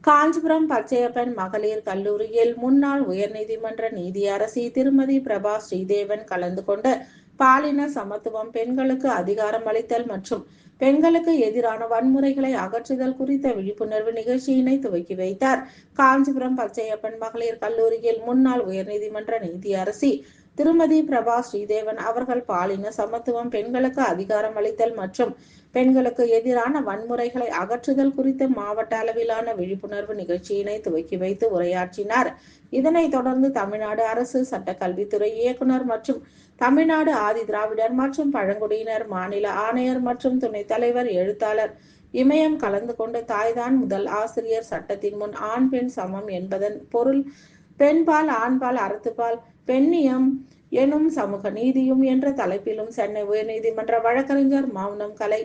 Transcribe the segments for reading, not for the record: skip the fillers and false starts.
காஞ்சிபுரம் பச்சையப்பன் மகளிர் கல்லூரியில் முன்னாள் உயர்நீதிமன்ற நீதியரசி திருமதி பிரபா ஸ்ரீதேவன் கலந்து கொண்டு பாலின சமத்துவம், பெண்களுக்கு அதிகாரம் அளித்தல் மற்றும் பெண்களுக்கு எதிரான வன்முறைகளை அகற்றுதல் குறித்த விழிப்புணர்வு நிகழ்ச்சியினை துவக்கி வைத்தார். காஞ்சிபுரம் பச்சையப்பன் மகளிர் கல்லூரியில் முன்னாள் உயர்நீதிமன்ற நீதியரசி திருமதி பிரபா ஸ்ரீதேவன் அவர்கள் பாலின சமத்துவம், பெண்களுக்கு அதிகாரம் அளித்தல் மற்றும் பெண்களுக்கு எதிரான வன்முறைகளை அகற்றுதல் குறித்த மாவட்ட அளவிலான விழிப்புணர்வு நிகழ்ச்சியினை துவக்கி வைத்து உரையாற்றினார். இதனைத் தொடர்ந்து தமிழ்நாடு அரசு சட்டக்கல்வித்துறை இயக்குனர் மற்றும் தமிழ்நாடு ஆதி திராவிடர் மற்றும் பழங்குடியினர் மாநில ஆணையர் மற்றும் துணைத் தலைவர் எழுத்தாளர் இமயம் கலந்து கொண்டு தாய்தான் முதல் ஆசிரியர் சட்டத்தின் முன் ஆண் பெண் சமம் என்பதன் பொருள் பெண்பால் ஆண்பால் அறத்துப்பால் பெண்ணியம் எனும் சமூக நீதியும் என்ற தலைப்பிலும் சென்னை உயர்நீதிமன்ற வழக்கறிஞர் மௌனம் கலை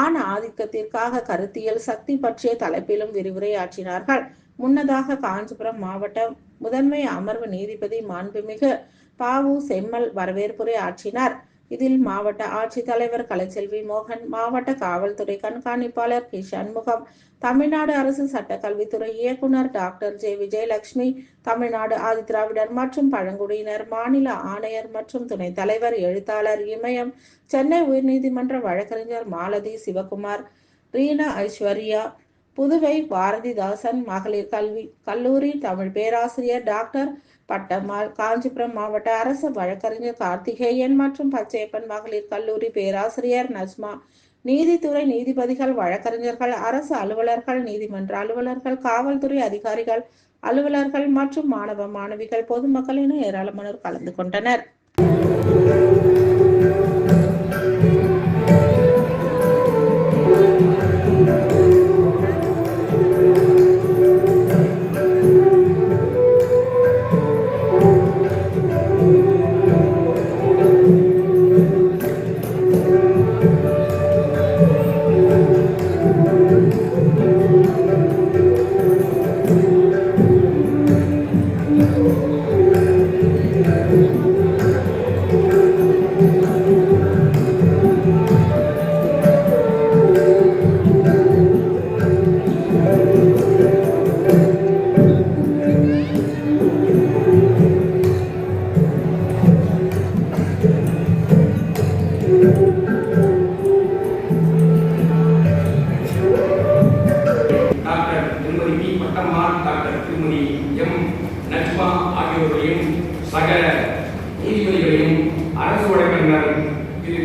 ஆண் ஆதிக்கத்திற்காக கருத்தியல் சக்தி பற்றிய தலைப்பிலும் விரிவுரையாற்றினார்கள். முன்னதாக காஞ்சிபுரம் மாவட்ட முதன்மை அமர்வு நீதிபதி மாண்புமிகு பாவு செம்மல் வரவேற்புரை ஆற்றினார். இதில் மாவட்ட ஆட்சித்தலைவர் கலைச்செல்வி மோகன், மாவட்ட காவல்துறை கண்காணிப்பாளர் கி சண்முகம், தமிழ்நாடு அரசு சட்டக்கல்வித்துறை இயக்குனர் டாக்டர் ஜே விஜயலட்சுமி, தமிழ்நாடு ஆதி திராவிடர் மற்றும் பழங்குடியினர் மாநில ஆணையர் மற்றும் துணைத் தலைவர் எழுத்தாளர் இமயம், சென்னை உயர்நீதிமன்ற வழக்கறிஞர் மாலதி சிவகுமார், ரீனா ஐஸ்வர்யா, புதுவை பாரதிதாசன் மகளிர் கல்லூரி தமிழ் பேராசிரியர் டாக்டர் பட்டம்மாள், காஞ்சிபுரம் மாவட்ட அரசு வழக்கறிஞர் கார்த்திகேயன் மற்றும் பச்சையப்பன் மகளிர் கல்லூரி பேராசிரியர் நஜ்மா, நீதித்துறை நீதிபதிகள், வழக்கறிஞர்கள், அரசு அலுவலர்கள், நீதிமன்ற அலுவலர்கள், காவல்துறை அதிகாரிகள், அலுவலர்கள் மற்றும் மாணவ மாணவிகள், பொதுமக்கள் என ஏராளமானோர் கலந்து கொண்டனர். டாக்டர் திருமதி எம் நஜ்மா ஆகியோரையும் சக நீதிபதிகளையும் அரசு வழக்கறிஞர் திரு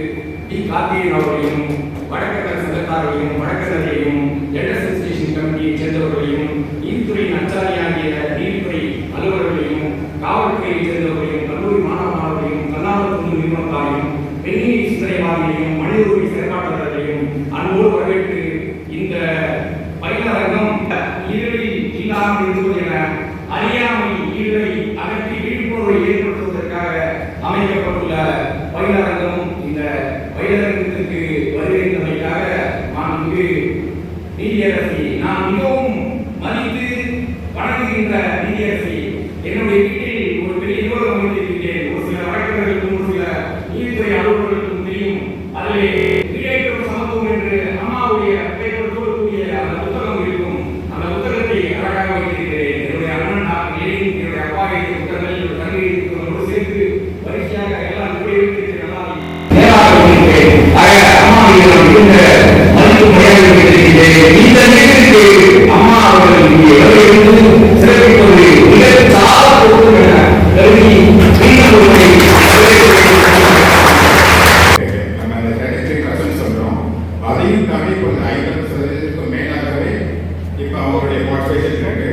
டி கார்த்திகேயன் அவர்களையும் வழக்கறிஞர் சங்கத்தார்களையும் வழக்கறிஞர்களையும் எல்எஸ்எஸ் ஸ்டேஷன் கமிட்டியை சேர்ந்தவர்களையும் நீதித்துறையின் அச்சாரியாகிய நீதித்துறை அலுவலர்களையும் காவல்துறையை சேர்ந்தவர்களையும் கல்லூரி மாணவ மாணவர்களையும் தன்னார்வ நிறுவனத்தாரையும் பெண்ணிய சிந்தனைவாதிகளையும் மனித உரிமை செயற்பாட்டாளர்களையும் அன்போடு வரவேற்று இந்த பயிலரங்கம் ஈரலில் இல்லாமல் இருப்பது என அறியாமை ஈரலை அகற்றி விழிப்புணர்வை ஏற்படுத்துவதற்காக அமைக்கப்பட்டுள்ள பயிலரங்கம். இந்த பயிலரங்கத்திற்கு வருகின்றமைக்காக நான் நீதியரசி நான் மிகவும் மதித்து வணங்குகின்ற நீதியரசி என்னுடைய வீட்டில் ஒரு பெரிய நூலகம் அமைத்திருக்கிறேன். ஒரு சில வழக்கறிஞர்களுக்கும் ஒரு சில நீதித்துறை அலுவலர்களுக்கும் தெரியும். அதிலே ஈழேற்றம் சமத்துவம் என்று அம்மாவுடைய அந்த புத்தகம் இருக்கும். அந்த புத்தகத்தை அழகாக வைத்திருக்கிறேன். என்னுடைய அண்ணன் என்னுடைய அப்பா புத்தகங்கள் தங்கி சேர்த்து வரிசையாக எல்லாம் அம்மா அவர்கள் சிறப்பிப்பது அதையும் தாண்டி கொஞ்சம் 50% மேலாகவே இப்போ அவங்களுடைய மோட்டிவேஷன் இருக்கு.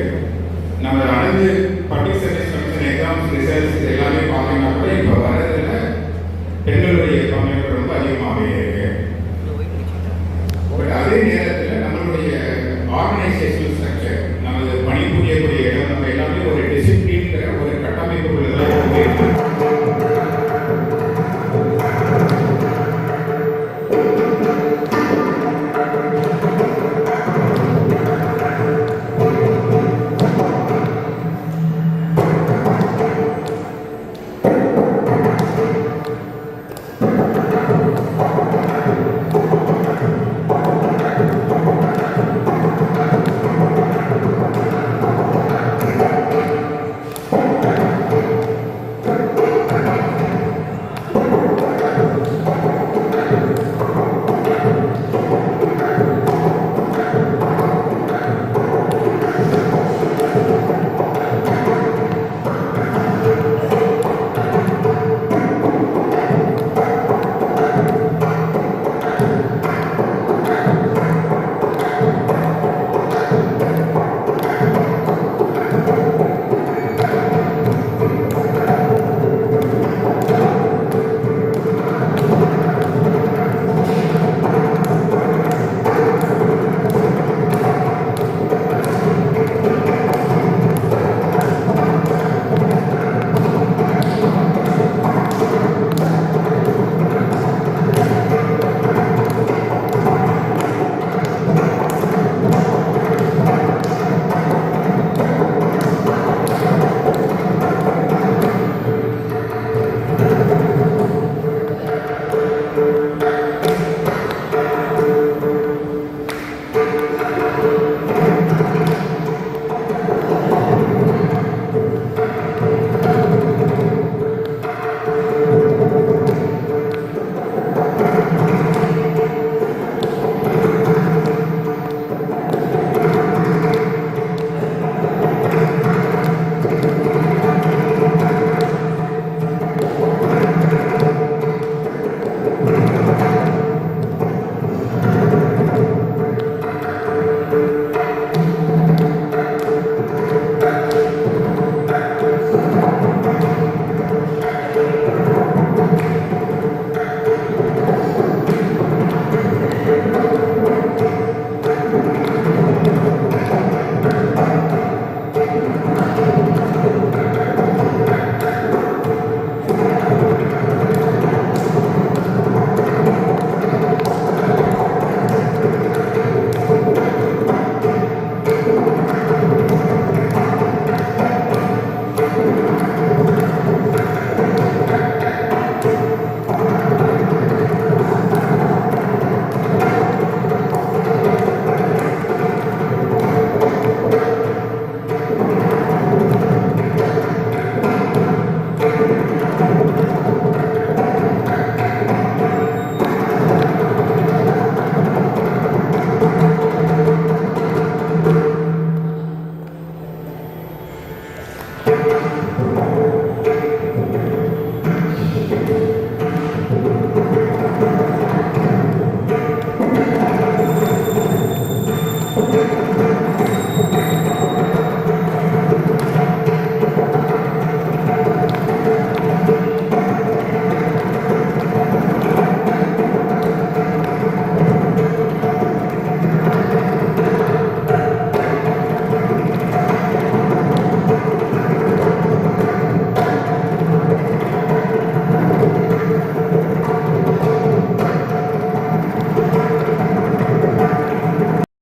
நம்ம அனைத்து public service commission exams results எல்லாமே பார்த்தீங்கன்னா கூட இப்போ வரதுல பெண்களுடைய பங்களிப்பு ரொம்ப அதிகமாகவே இருக்கு. பட் அதே நேரத்தில் நம்மளுடைய ஆர்கனைசேஷனல் ஸ்ட்ரக்சர்